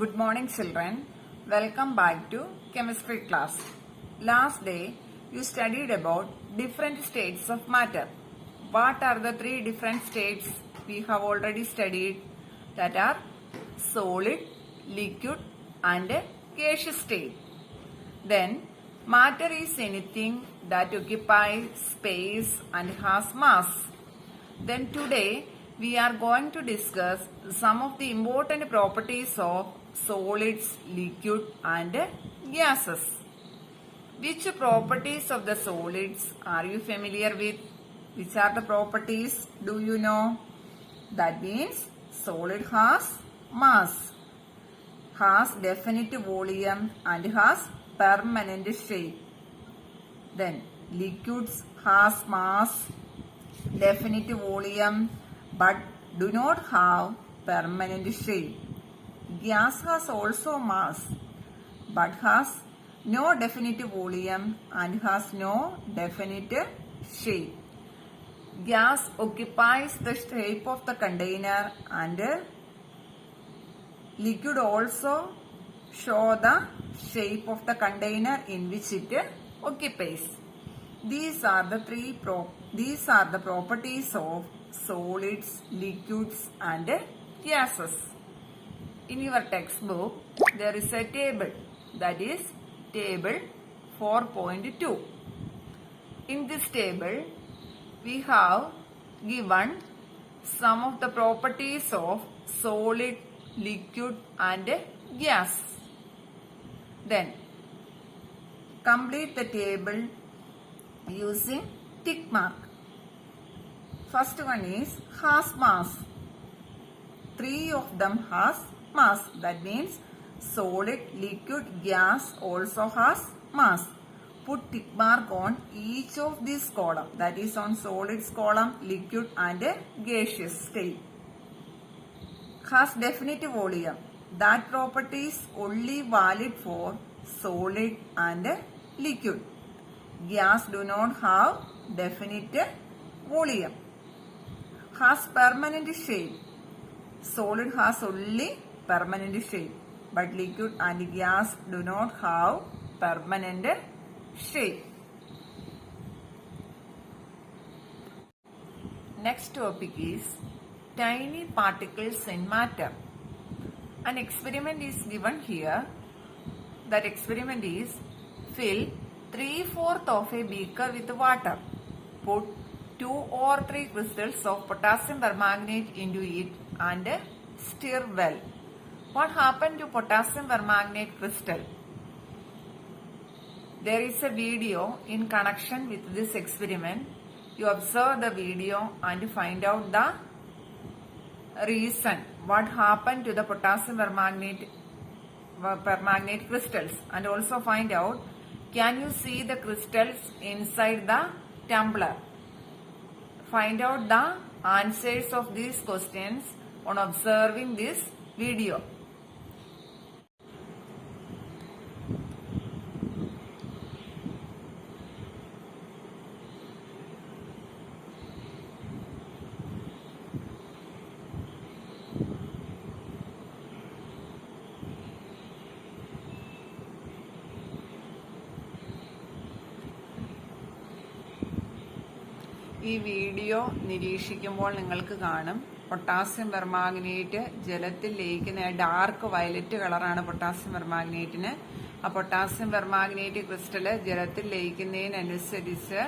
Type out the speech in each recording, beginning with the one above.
Good morning, children. Welcome back to chemistry class. Last day, you studied about different states of matter. What are the three different states we have already studied? That are solid, liquid, and gaseous state. Then, matter is anything that occupies space and has mass. Then today we are going to discuss some of the important properties of solids, liquid and gases. Which properties of the solids are you familiar with? Which are the properties? Do you know? That means solid has mass, has definite volume and has permanent shape. Then liquids has mass, definite volume but do not have permanent shape. Gas has also mass but has no definite volume and has no definite shape. Gas occupies the shape of the container and liquid also show the shape of the container in which it occupies. These are the properties of solids, liquids and gases. In your textbook, there is a table, that is table 4.2. In this table, we have given some of the properties of solid, liquid and gas. Then, complete the table using tick mark. First one is has mass. Three of them has mass. That means solid, liquid, gas also has mass. Put tick mark on each of these column. That is on solids column, liquid and gaseous state. Has definite volume. That property is only valid for solid and liquid. Gas do not have definite volume. Has permanent shape. Solid has only permanent shape, but liquid and gas do not have permanent shape. Next topic is tiny particles in matter. An experiment is given here. That experiment is fill 3/4 of a beaker with water. Put 2 or 3 crystals of potassium permanganate into it and stir well. What happened to potassium permanganate crystal? There is a video in connection with this experiment. You observe the video and find out the reason. What happened to the potassium permanganate crystals, and also find out, can you see the crystals inside the tumbler? Find out the answers of these questions on observing this video. ഈ video നിരീക്ഷിക്കുമ്പോൾ നിങ്ങൾക്ക് കാണും potassium permanganate ജലത്തിൽ ലയിക്കുന്ന dark violet കളറാണ് potassium പെർമാംഗനേറ്റിന്. ആ potassium permanganate crystal ജലത്തിൽ ലയിക്കുന്നതിനനുസരിച്ച്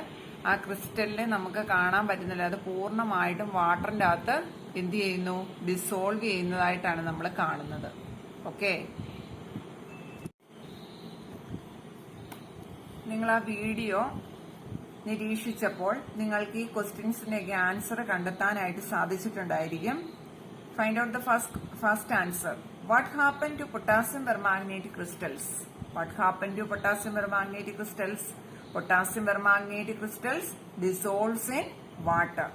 ആ ക്രിസ്റ്റലിനെ നമുക്ക് കാണാൻ പറ്റുന്നില്ല. അത് പൂർണ്ണമായിട്ടും വാട്ടറിന്റെ അകത്ത് എന്ത് ചെയ്യുന്നു, ഡിസോൾവ് ചെയ്യുന്നതായിട്ടാണ് നമ്മൾ കാണുന്നത്. ഓക്കെ, നിങ്ങൾ ആ വീഡിയോ നിരീക്ഷിച്ചപ്പോൾ നിങ്ങൾക്ക് ഈ ക്വസ്റ്റ്യൻസിന്റെയൊക്കെ ആൻസർ കണ്ടെത്താനായിട്ട് സാധിച്ചിട്ടുണ്ടായിരിക്കും. Find out the first answer. What happen to potassium permanganate crystals? What happen to potassium permanganate crystals? Potassium permanganate crystals dissolves in water.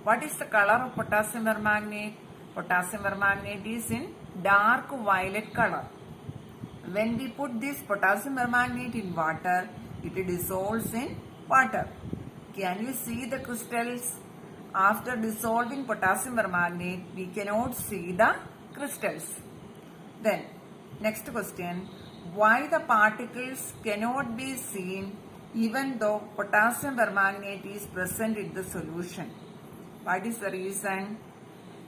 What is the color of potassium permanganate? Potassium permanganate is in dark violet color. When we put this potassium permanganate in water, it dissolves in water. Can you see the crystals? After dissolving potassium permanganate, we cannot see the crystals. Then, next question. Why the particles cannot be seen even though potassium permanganate is present in the solution? What is the reason?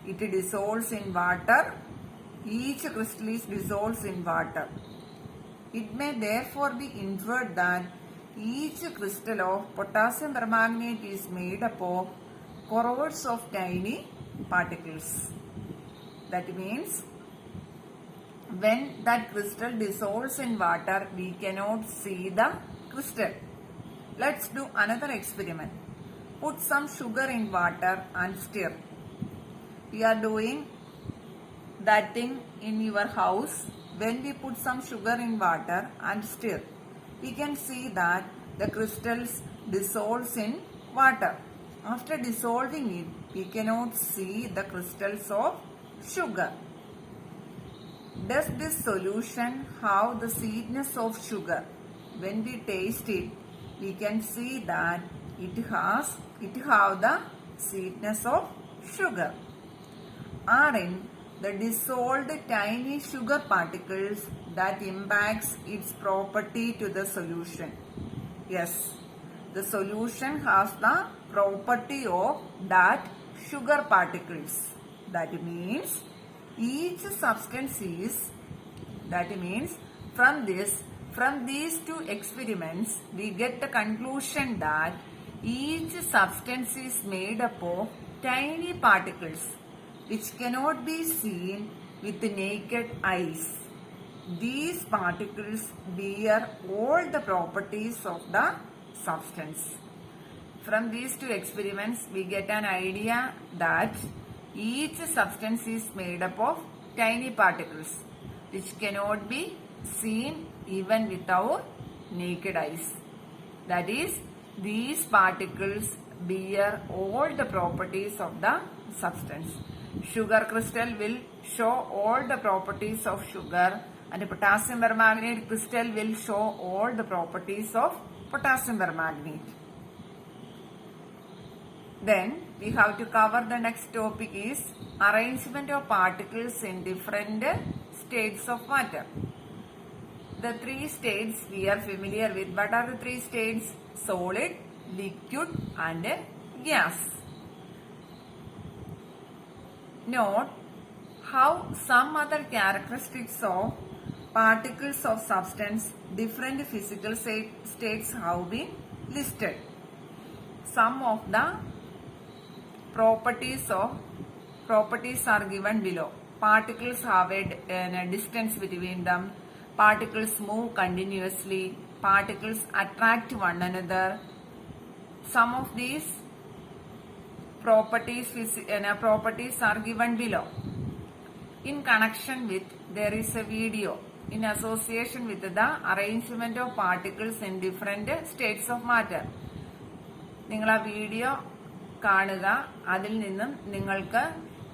It dissolves in water. Each crystal is dissolves in water. It may therefore be inferred that each crystal of potassium permanganate is made up of crores of tiny particles. That means when that crystal dissolves in water, we cannot see the crystal. Let's do another experiment. Put some sugar in water and stir. We are doing that thing in your house. When we put some sugar in water and stir, we can see that the crystals dissolves in water. After dissolving it, we cannot see the crystals of sugar. Does this solution have the sweetness of sugar? When we taste it, we can see that it have the sweetness of sugar. Are in the dissolved tiny sugar particles that impacts its property to the solution? Yes, the solution has the property of that sugar particles. That means each substance is, from these two experiments, we get the conclusion that each substance is made up of tiny particles which cannot be seen with the naked eyes. These particles bear all the properties of the substance. From these two experiments, we get an idea that each substance is made up of tiny particles which cannot be seen even with our naked eyes. That is, these particles bear all the properties of the substance. Sugar crystal will show all the properties of sugar, and the potassium permanganate crystal will show all the properties of potassium permanganate. Then we have to cover the next topic is arrangement of particles in different states of matter. The three states we are familiar with. What are the three states? Solid, liquid and gas. Note how some other characteristics of particles of substance, different physical states have been listed. Some of the properties are given below. Particles have a distance between them. Particles move continuously. Particles attract one another. Some of these properties are given below. In connection with, there is a video in association with the arrangement of particles in different states of matter. നിങ്ങൾ ആ video കാണുക. അതിൽ നിന്നും നിങ്ങൾക്ക്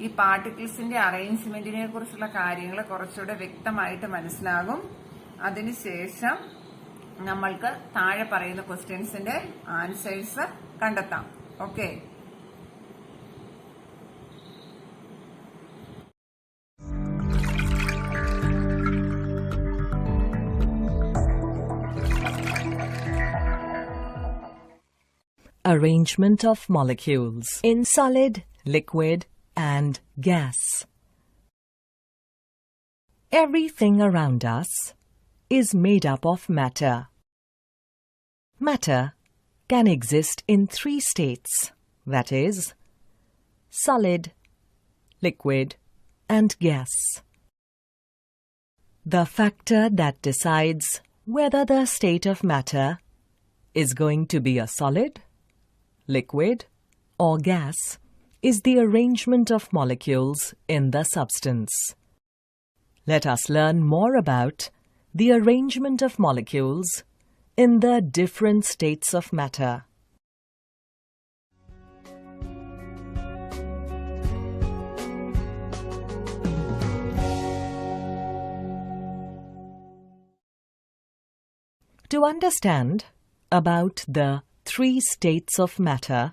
ഈ പാർട്ടിക്കിൾസിന്റെ അറേഞ്ച്മെന്റിനെ കുറിച്ചുള്ള കാര്യങ്ങൾ കുറച്ചുകൂടെ വ്യക്തമായിട്ട് മനസ്സിലാകും. അതിനുശേഷം നമ്മൾക്ക് താഴെ പറയുന്ന ക്വസ്റ്റ്യൻസിന്റെ ആൻസേഴ്സ് കണ്ടെത്താം. Okay. Arrangement of molecules in solid, liquid, and gas. Everything around us is made up of matter. Matter can exist in three states, that is, solid, liquid, and gas. The factor that decides whether the state of matter is going to be a solid, liquid, or gas is the arrangement of molecules in the substance. Let us learn more about the arrangement of molecules in the different states of matter. To understand about the three states of matter,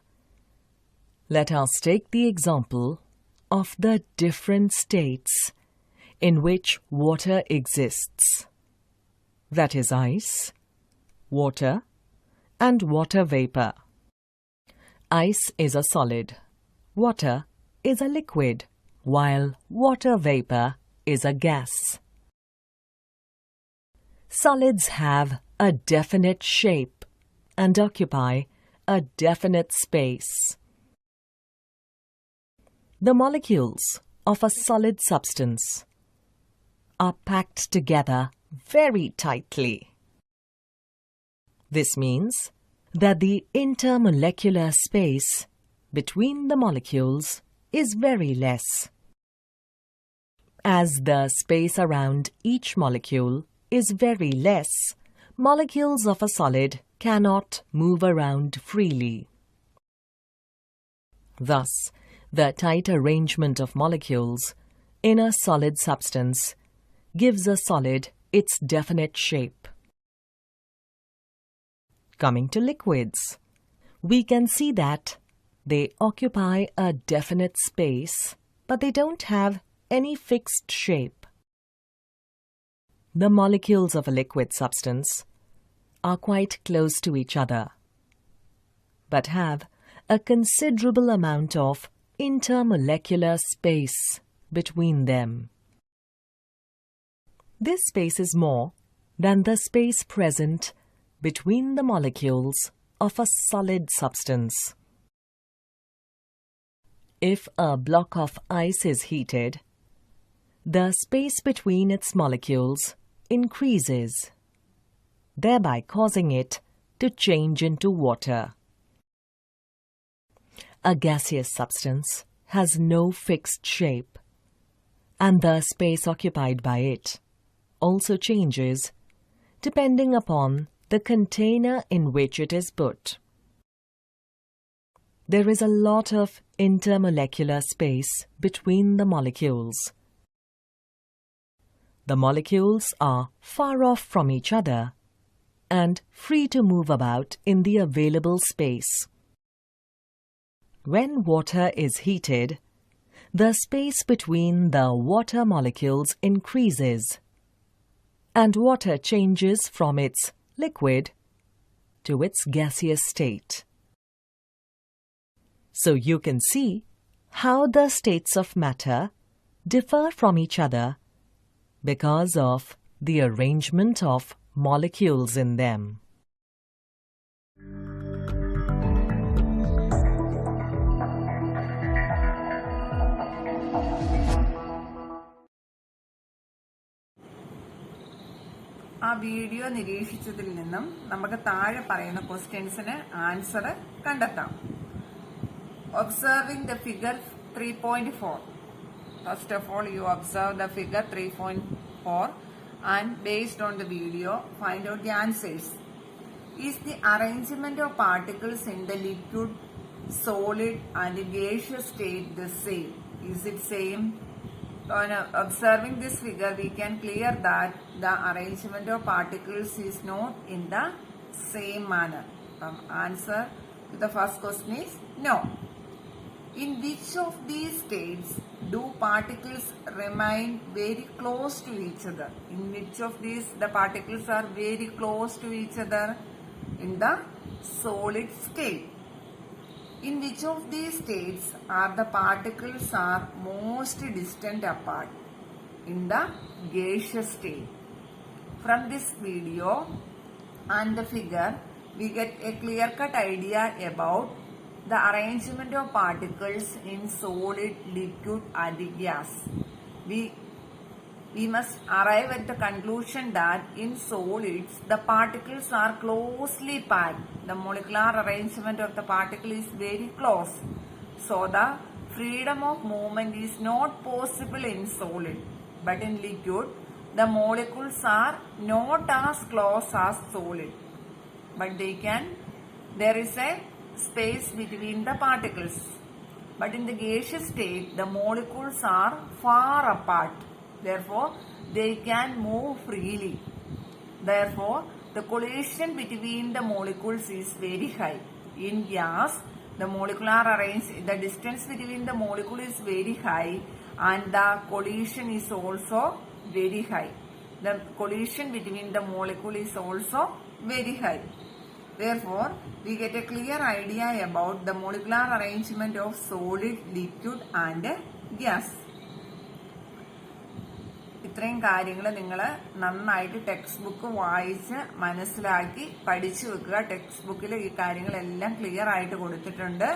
let us take the example of the different states in which water exists. That is ice, water, and water vapor. Ice is a solid, water is a liquid, while water vapor is a gas. Solids have a definite shape and occupy a definite space. The molecules of a solid substance are packed together very tightly. This means that the intermolecular space between the molecules is very less. As the space around each molecule is very less, molecules of a solid cannot move around freely. Thus, the tight arrangement of molecules in a solid substance gives a solid its definite shape. Coming to liquids, we can see that they occupy a definite space, but they don't have any fixed shape. The molecules of a liquid substance are quite close to each other, but have a considerable amount of intermolecular space between them. This space is more than the space present between the molecules of a solid substance. If a block of ice is heated, the space between its molecules increases, thereby causing it to change into water. A gaseous substance has no fixed shape, and the space occupied by it also changes depending upon the container in which it is put. There is a lot of intermolecular space between the molecules. The molecules are far off from each other and free to move about in the available space. When water is heated, the space between the water molecules increases, and water changes from its liquid to its gaseous state. So you can see how the states of matter differ from each other because of the arrangement of molecules in them. ആ video നിരീക്ഷിച്ചതിൽ നിന്നും നമുക്ക് താഴെ പറയുന്ന ക്വസ്റ്റ്യൻസിന് answer കണ്ടെത്താം. Observing the figure 3.4. First of all, you observe the figure 3.4 and based on the video, find out the answers. Is the arrangement of particles in the liquid, solid and gaseous state the same? Is it same? On observing this figure, we can clear that the arrangement of particles is not in the same manner. Answer to the first question is no. In which of these states do particles remain very close to each other? In which of these the particles are very close to each other? In the solid state. In which of these states are the particles are most distant apart? In the gaseous state. From this video and the figure, we get a clear-cut idea about the arrangement of particles in solid, liquid and gas. We must arrive at the conclusion that in solids, the particles are closely packed. The molecular arrangement of the particle is very close. So the freedom of movement is not possible in solid. But in liquid, the molecules are not as close as solid. But there is a space between the particles. But in the gaseous state, the molecules are far apart. Therefore, they can move freely. Therefore, the collision between the molecules is very high. In gas, the distance between the molecule is very high and the collision is also very high. The collision between the molecule is also very high. Therefore, we get a clear idea about the molecular arrangement of solid, liquid and gas. ഇത്രയും കാര്യങ്ങൾ നിങ്ങൾ നന്നായിട്ട് text book വായിച്ച് മനസ്സിലാക്കി പഠിച്ചു വെക്കുക. Text ബുക്കിൽ ഈ കാര്യങ്ങളെല്ലാം ക്ലിയർ ആയിട്ട് കൊടുത്തിട്ടുണ്ട്.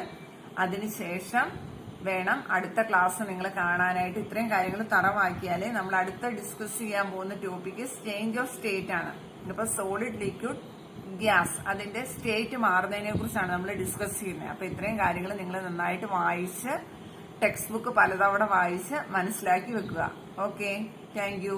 അതിനുശേഷം വേണം അടുത്ത ക്ലാസ് നിങ്ങൾ കാണാനായിട്ട്. ഇത്രയും കാര്യങ്ങൾ തറവാക്കിയാലേ നമ്മൾ അടുത്ത ഡിസ്കസ് ചെയ്യാൻ പോകുന്ന ടോപ്പിക്ക് ചേഞ്ച് ഓഫ് സ്റ്റേറ്റ് ആണ്. ഇപ്പൊ സോളിഡ്, ലിക്വിഡ്, ഗ്യാസ് അതിന്റെ സ്റ്റേറ്റ് മാറുന്നതിനെ കുറിച്ചാണ് നമ്മൾ ഡിസ്കസ് ചെയ്യുന്നത്. അപ്പൊ ഇത്രയും കാര്യങ്ങൾ നിങ്ങൾ നന്നായിട്ട് വായിച്ച് ടെക്സ്റ്റ് ബുക്ക് പലതവണ വായിച്ച് മനസ്സിലാക്കി വെക്കുക. Okay, thank you.